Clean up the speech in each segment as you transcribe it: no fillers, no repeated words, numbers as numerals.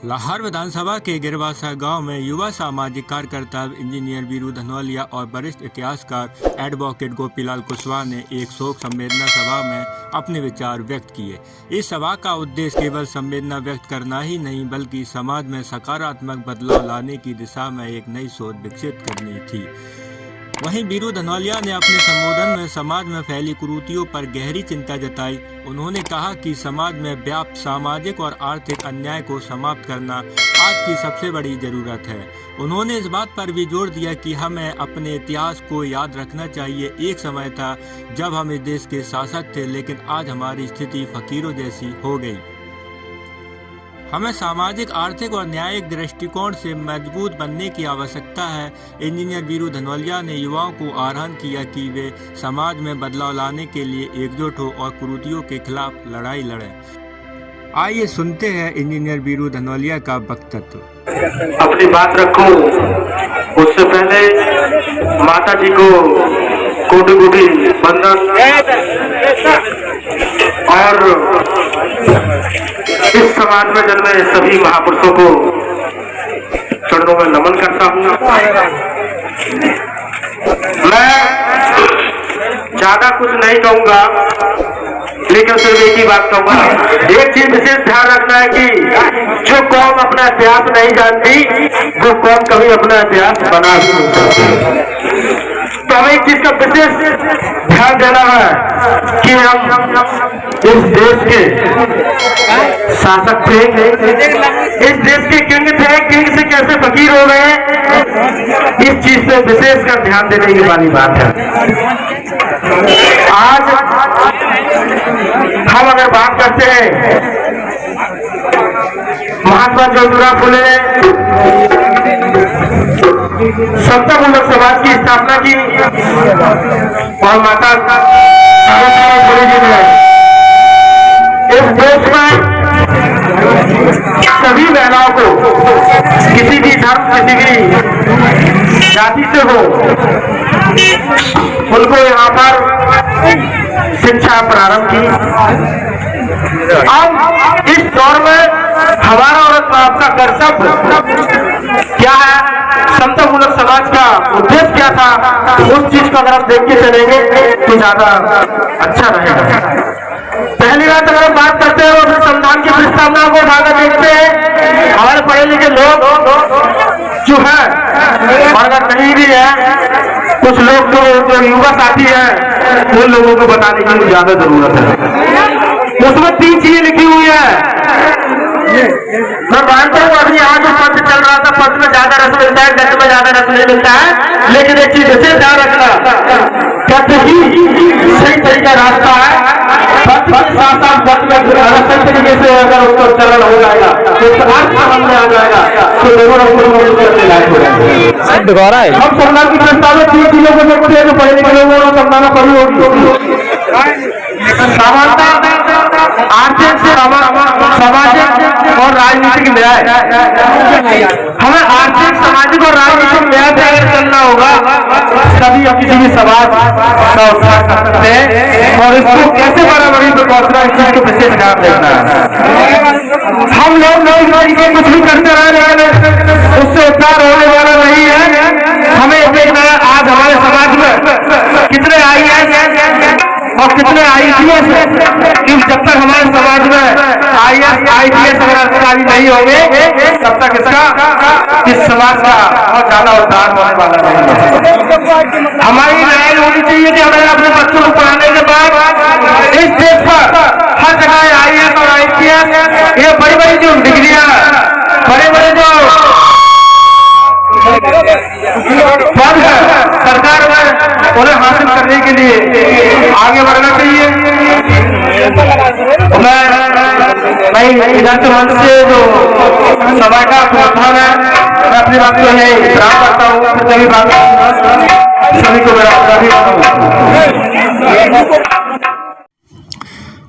लाहौर विधानसभा के गिरवासा गांव में युवा सामाजिक कार्यकर्ता इंजीनियर वीरू धनवालिया और वरिष्ठ इतिहासकार एडवोकेट गोपीलाल कुशवाहा ने एक शोक संवेदना सभा में अपने विचार व्यक्त किए। इस सभा का उद्देश्य केवल संवेदना व्यक्त करना ही नहीं बल्कि समाज में सकारात्मक बदलाव लाने की दिशा में एक नई सोच विकसित करनी थी। वहीं वीरू धनवालिया ने अपने संबोधन में समाज में फैली कुरीतियों पर गहरी चिंता जताई। उन्होंने कहा कि समाज में व्याप्त सामाजिक और आर्थिक अन्याय को समाप्त करना आज की सबसे बड़ी जरूरत है। उन्होंने इस बात पर भी जोर दिया कि हमें अपने इतिहास को याद रखना चाहिए। एक समय था जब हम इस देश के शासक थे, लेकिन आज हमारी स्थिति फकीरों जैसी हो गई। हमें सामाजिक, आर्थिक और न्यायिक दृष्टिकोण से मजबूत बनने की आवश्यकता है। इंजीनियर वीरू धनवालिया ने युवाओं को आह्वान किया कि वे समाज में बदलाव लाने के लिए एकजुट हो और कुरीतियों के खिलाफ लड़ाई लड़ें। आइए सुनते हैं इंजीनियर वीरू धनवालिया का वक्तव्य। अपनी बात रखूं उससे पहले माता जी को कोटि कोटि वंदन और इस समाज में जन्मे सभी महापुरुषों को चरणों में नमन करता हूँ। मैं ज्यादा कुछ नहीं कहूँगा, लेकिन सिर्फ एक ही बात कहूँगा। एक चीज विशेष ध्यान रखना है कि जो कौम अपना इतिहास नहीं जानती वो कौम कभी अपना इतिहास बना नहीं सकती। तो हमें एक चीज का विशेष ध्यान देना है कि हम इस देश के शासक थे, इस देश के किंग थे, किंग से कैसे फकीर हो गए, इस चीज पे विशेष कर ध्यान देने की वाली बात है। आज हम अगर बात करते हैं महात्मा ज्योतिराव फुले समता मूलक समाज की स्थापना की और माता फुले जी ने इस देश में सभी महिलाओं को किसी भी धर्म, किसी भी जाति से हो, उनको यहाँ पर शिक्षा प्रारंभ की। अब इस दौर में हमारा और आपका कर्तव्य क्या है, समता मूलक समाज का उद्देश्य क्या था, उस चीज को अगर हम देख के चलेंगे तो ज्यादा अच्छा रहेगा। पहली बात अगर हम बात करते हैं और संविधान की प्रस्तावना को उठाकर देखते हैं, हमारे पढ़े लिखे लोग जो है और अगर नहीं भी है, कुछ लोग जो युवा साथी है उन लोगों को बताने की ज्यादा जरूरत है। उसमें 3 चीजें लिखी हुई है। मैं मानता हूँ अभी यहाँ जो पद चल रहा था, पद में ज्यादा रस मिलता है, गद्य में ज्यादा रस नहीं मिलता है, लेकिन एक चीज इसे ध्यान रखना, गद्य ही सही तरीका रास्ता है। सही तरीके से अगर उसको चलन हो जाएगा तो सामने आ जाएगा तो हम संविधान की प्रस्ताव 3 चीजों को देखते हैं जो पढ़े लिखे लोगों को समझाना पड़ी होगी। समानता, आर्थिक सामाजिक और राजनीतिक न्याय। हमें आर्थिक, सामाजिक और राजनीतिक न्याय पे अगर चलना होगा तभी हम किसी भी समाज का उद्धार कर सकते हैं और इसको कैसे बराबरी पे पहुंचना, इस चीज को विशेष ध्यान देना है। हम लोग कुछ भी करते रहे लेकिन उससे उद्धार होने वाला नहीं है। हमें देखना है आज हमारे समाज में कितने IAS और कितने IPS है, क्योंकि जब तक हमारे समाज में IAS IPS अगर अधिकारी नहीं होंगे तब तक इस समाज का बहुत ज्यादा उद्धार होने वाला नहीं है। हमारी लड़ाई होनी चाहिए कि हमें अपने बच्चों को पढ़ाने के बाद इस देश पर हर जगह IAS और IPS ये बड़ी बड़ी जो डिग्रियां, बड़े बड़े जो पद है सरकार में, उन्हें हासिल करने के लिए आगे बढ़ना चाहिए। मैं इधर से मंच से जो सभा का प्रधान है, मैं अपनी बात को यही विराम करता हूँ। सभी बात सभी को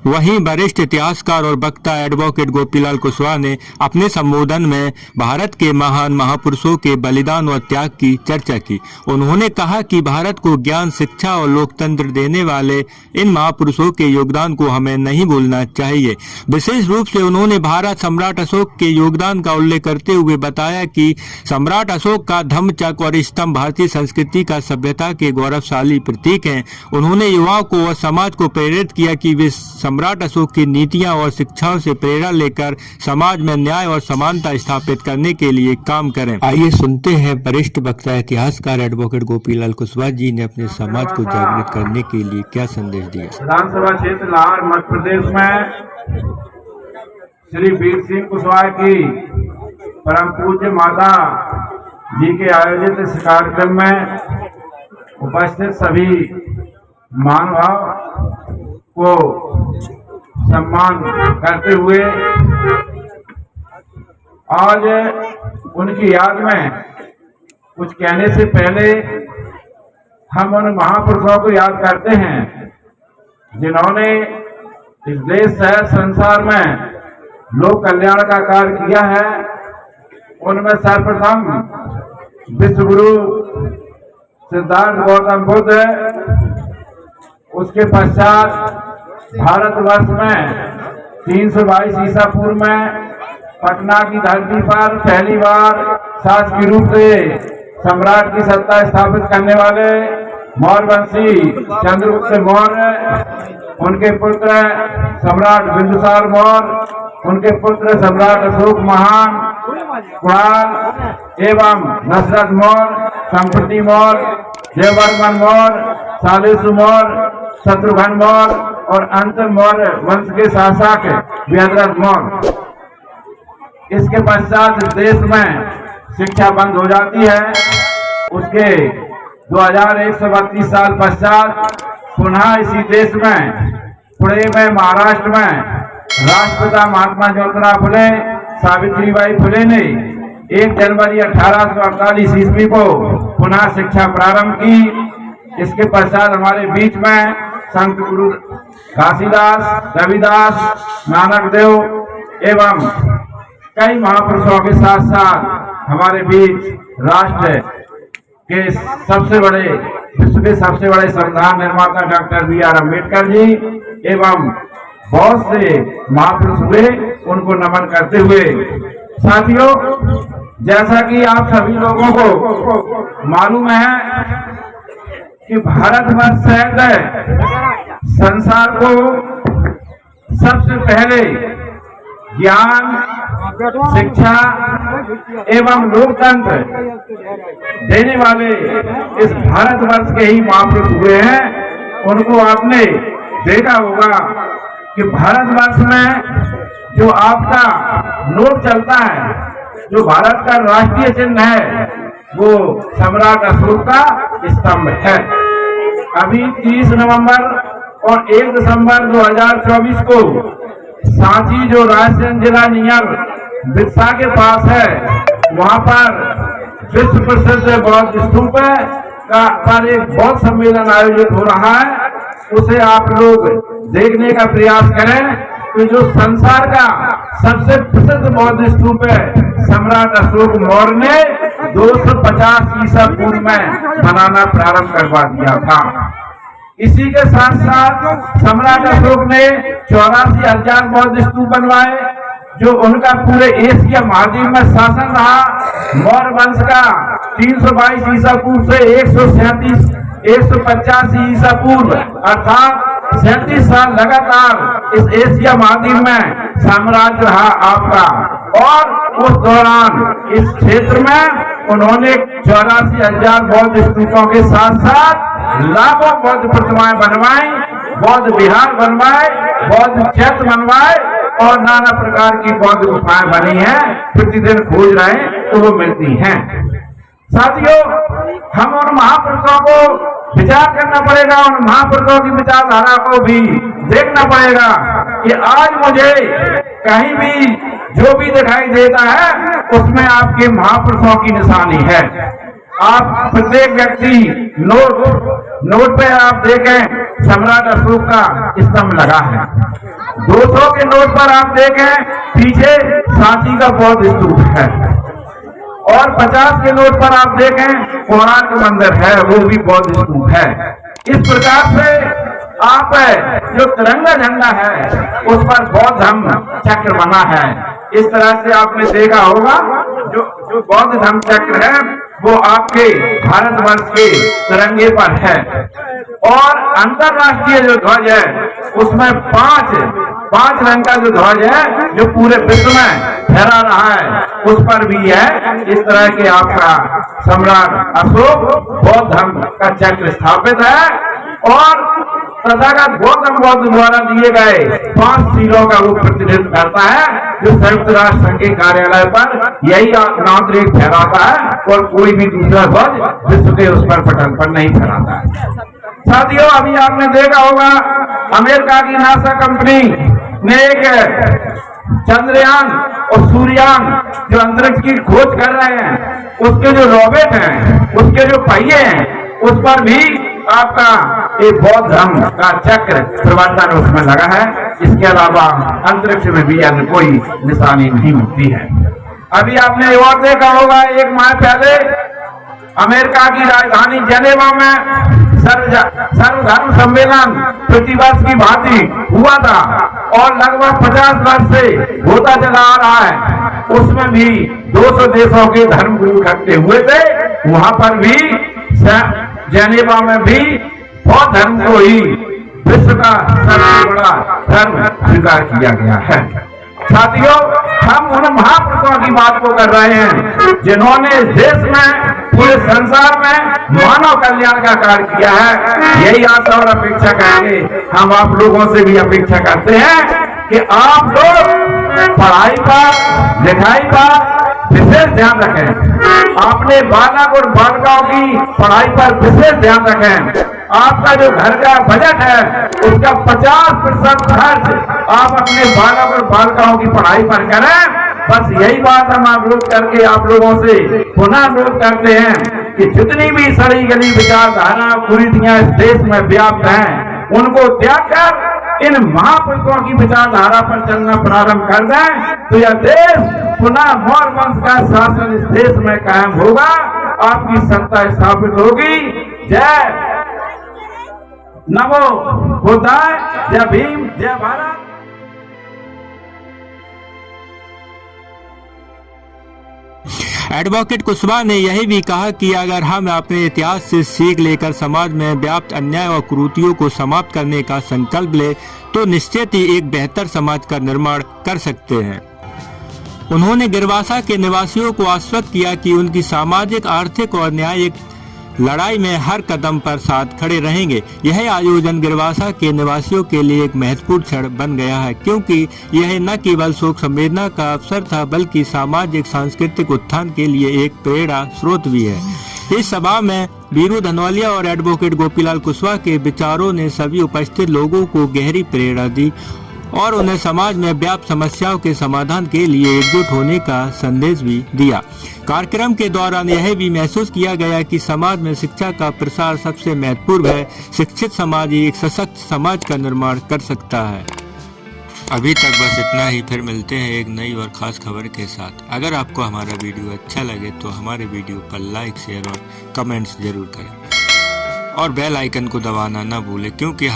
वहीं वरिष्ठ इतिहासकार और वक्ता एडवोकेट गोपीलाल कुशवाहा ने अपने संबोधन में भारत के महान महापुरुषों के बलिदान और त्याग की चर्चा की। उन्होंने कहा कि भारत को ज्ञान, शिक्षा और लोकतंत्र देने वाले इन महापुरुषों के योगदान को हमें नहीं भूलना चाहिए। विशेष रूप से उन्होंने भारत सम्राट अशोक के योगदान का उल्लेख करते हुए बताया कि सम्राट अशोक का धम्मचक्र और स्तंभ भारतीय संस्कृति का सभ्यता के गौरवशाली प्रतीक हैं। उन्होंने युवाओं को और समाज को प्रेरित किया कि वे सम्राट अशोक की नीतियां और शिक्षाओं से प्रेरणा लेकर समाज में न्याय और समानता स्थापित करने के लिए काम करें। आइए सुनते हैं वरिष्ठ वक्ता इतिहासकार एडवोकेट गोपीलाल कुशवाहा जी ने अपने समाज को जागृत करने के लिए क्या संदेश दिया। विधानसभा क्षेत्र लाहौर मध्य प्रदेश में श्री वीर सिंह कुशवाहा की परम पूज्य माता जी के आयोजित इस कार्यक्रम में उपस्थित सभी महानुभाव को सम्मान करते हुए आज उनकी याद में कुछ कहने से पहले हम उन महापुरुषों को याद करते हैं जिन्होंने इस देश शहर संसार में लोक कल्याण का कार्य किया है। उनमें सर्वप्रथम विश्वगुरु सिद्धार्थ गौतम बुद्ध, उसके पश्चात भारतवर्ष में 322 ईसा पूर्व में पटना की धरती पर पहली बार शासकीय रूप से सम्राट की सत्ता स्थापित करने वाले मौर्यवंशी चंद्रगुप्त मौर्य, उनके पुत्र सम्राट बिंदुसार मौर्य, उनके पुत्र सम्राट अशोक महान, कुणाल एवं दशरथ मौर्य, संप्रति मौर्य, जयवर्मन मौर्य, सालेसु मौर्य, शत्रुघ्न मौर्य और अंत मौर्य वंश के शासक व्यदरथ मौर्य। इसके पश्चात देश में शिक्षा बंद हो जाती है। उसके 2132 साल पश्चात पुनः इसी देश में पुणे में महाराष्ट्र में राष्ट्रपिता महात्मा ज्योतिराव फुले, सावित्रीबाई फुले ने 1 जनवरी 1848 ईस्वी को पुनः शिक्षा प्रारंभ की। इसके पश्चात हमारे बीच में संत गुरु घासीदास, रविदास, नानक देव एवं कई महापुरुषों के साथ साथ हमारे बीच राष्ट्र के सबसे बड़े, विश्व के सबसे बड़े संविधान निर्माता डॉक्टर B.R. अम्बेडकर जी एवं बहुत से महापुरुष हुए, उनको नमन करते हुए साथियों, जैसा कि आप सभी लोगों को मालूम है कि भारतवर्ष सहित संसार को सबसे पहले ज्ञान, शिक्षा एवं लोकतंत्र देने वाले इस भारतवर्ष के ही महापुरुष हुए हैं। उनको आपने देखा होगा कि भारतवर्ष में जो आपका नोट चलता है, जो भारत का राष्ट्रीय चिन्ह है, वो सम्राट अशोक का स्तंभ है। अभी 30 नवंबर और 1 दिसंबर 2024 को सांची, जो रायसेन जिला नियर बिरसा के पास है, वहां पर विश्व प्रसिद्ध बौद्ध स्तूप का पर एक बौद्ध सम्मेलन आयोजित हो रहा है। उसे आप लोग देखने का प्रयास करें कि जो संसार का सबसे प्रसिद्ध बौद्ध स्तूप है, सम्राट अशोक मौर्य ने 250 ईसा पूर्व में बनाना प्रारंभ करवा दिया था। इसी के साथ साथ सम्राट अशोक ने 84,000 बौद्ध स्तूप बनवाए, जो उनका पूरे एशिया महाद्वीप में शासन रहा। मौर्य वंश का 322 ईसा पूर्व से 185 ईसा पूर्व अर्थात 37 साल लगातार इस एशिया महाद्वीप में साम्राज्य रहा आपका। और उस दौरान इस क्षेत्र में उन्होंने 84,000 बौद्ध स्तूपों के साथ साथ लाखों बौद्ध प्रतिमाएं बनवाई, बौद्ध विहार बनवाए, बौद्ध चैत्य बनवाए और नाना प्रकार की बौद्ध गुफाएं बनी हैं। प्रतिदिन खोज रहे हैं तो वो मिलती हैं। साथियों, हम उन महापुरुषों को विचार करना पड़ेगा, उन महापुरुषों की विचारधारा को भी देखना पड़ेगा कि आज मुझे कहीं भी जो भी दिखाई देता है उसमें आपके महापुरुषों की निशानी है। आप प्रत्येक व्यक्ति नोट पे आप देखें सम्राट अशोक का स्तंभ लगा है। 200 के नोट पर आप देखें पीछे सांची का बौद्ध स्तूप है, और 50 के नोट पर आप देखें कोणार्क मंदिर है, वो भी बौद्ध स्तूप है। इस प्रकार से आप जो तिरंगा झंडा है उस पर बौद्ध धम्म चक्र बना है। इस तरह से आपने देखा होगा जो बौद्ध धम्म चक्र है वो आपके भारतवर्ष के तिरंगे पर है। और अंतरराष्ट्रीय जो ध्वज है उसमें पांच रंग का जो ध्वज है जो पूरे विश्व में फहरा रहा है उस पर भी है। इस तरह के आपका सम्राट अशोक बौद्ध धर्म का चक्र स्थापित है, और तथागत गौतम बुद्ध द्वारा दिए गए 5 सीलों का वो प्रतिनिधित्व करता है, जो संयुक्त राष्ट्र संघ के कार्यालय पर यही नाम रेख फहराता है, और कोई भी दूसरा ध्वज विश्व के उस पर पटल पर नहीं फहराता है। साथियों, अभी आपने देखा होगा अमेरिका की नासा कंपनी ने एक चंद्रयान और सूर्ययान जो अंतरिक्ष की खोज कर रहे हैं, उसके जो रॉकेट हैं, उसके जो पहिए हैं, उस पर भी आपका एक बौद्ध धर्म का चक्र प्रवर्तन उसमें लगा है। इसके अलावा अंतरिक्ष में भी अन्य कोई निशानी नहीं मिलती है। अभी आपने और देखा होगा, एक माह पहले अमेरिका की राजधानी जेनेवा में सर्वधर्म सम्मेलन प्रतिवर्ष की भांति हुआ था, और लगभग 50 वर्ष से होता चला आ रहा है। उसमें भी 200 देशों के धर्म गुरु इकट्ठे हुए थे। वहां पर भी जेनेवा में भी बौद्ध धर्म को ही विश्व का सबसे बड़ा धर्म स्वीकार किया गया है। साथियों, हम उन महापुरुषों की बात को कर रहे हैं जिन्होंने इस देश में पूरे संसार में मानव कल्याण का कार्य किया है। यही आशा और अपेक्षा करेंगे हम आप लोगों से भी अपेक्षा करते हैं कि आप लोग पढ़ाई पर लिखाई पर विशेष ध्यान रखें। अपने बालक और बालिकाओं की पढ़ाई पर विशेष ध्यान रखें। आपका जो घर का बजट है उसका 50% खर्च आप अपने बालक और बालिकाओं की पढ़ाई पर करें। बस यही बात हम अनुरोध करके आप लोगों से पुनः अनुरोध करते हैं कि जितनी भी सड़ी गली विचारधारा कुरीतियां इस देश में व्याप्त हैं, उनको त्याग कर इन महापुरुषों की विचारधारा पर चलना प्रारंभ कर दें, तो यह देश पुनः मौर्य वंश का शासन इस देश में कायम होगा, आपकी सत्ता स्थापित होगी। जय नमो बुद्धाय, जय भीम, जय भारत। एडवोकेट कुशवाहा ने यही भी कहा कि अगर हम अपने इतिहास से सीख लेकर समाज में व्याप्त अन्याय और कुरीतियों को समाप्त करने का संकल्प ले तो निश्चित ही एक बेहतर समाज का निर्माण कर सकते हैं। उन्होंने गिरवासा के निवासियों को आश्वस्त किया कि उनकी सामाजिक, आर्थिक और न्यायिक लड़ाई में हर कदम पर साथ खड़े रहेंगे। यह आयोजन गिरवासा के निवासियों के लिए एक महत्वपूर्ण क्षण बन गया है, क्योंकि यह न केवल शोक संवेदना का अवसर था बल्कि सामाजिक सांस्कृतिक उत्थान के लिए एक प्रेरणा स्रोत भी है। इस सभा में वीरू धनवालिया और एडवोकेट गोपीलाल कुशवाहा के विचारों ने सभी उपस्थित लोगों को गहरी प्रेरणा दी और उन्हें समाज में व्याप्त समस्याओं के समाधान के लिए एकजुट होने का संदेश भी दिया। कार्यक्रम के दौरान यह भी महसूस किया गया कि समाज में शिक्षा का प्रसार सबसे महत्वपूर्ण है। शिक्षित समाज ही एक सशक्त समाज का निर्माण कर सकता है। अभी तक बस इतना ही, फिर मिलते हैं एक नई और खास खबर के साथ। अगर आपको हमारा वीडियो अच्छा लगे तो हमारे वीडियो पर लाइक, शेयर और कमेंट्स जरूर करें और बेल आइकन को दबाना ना भूलें, क्योंकि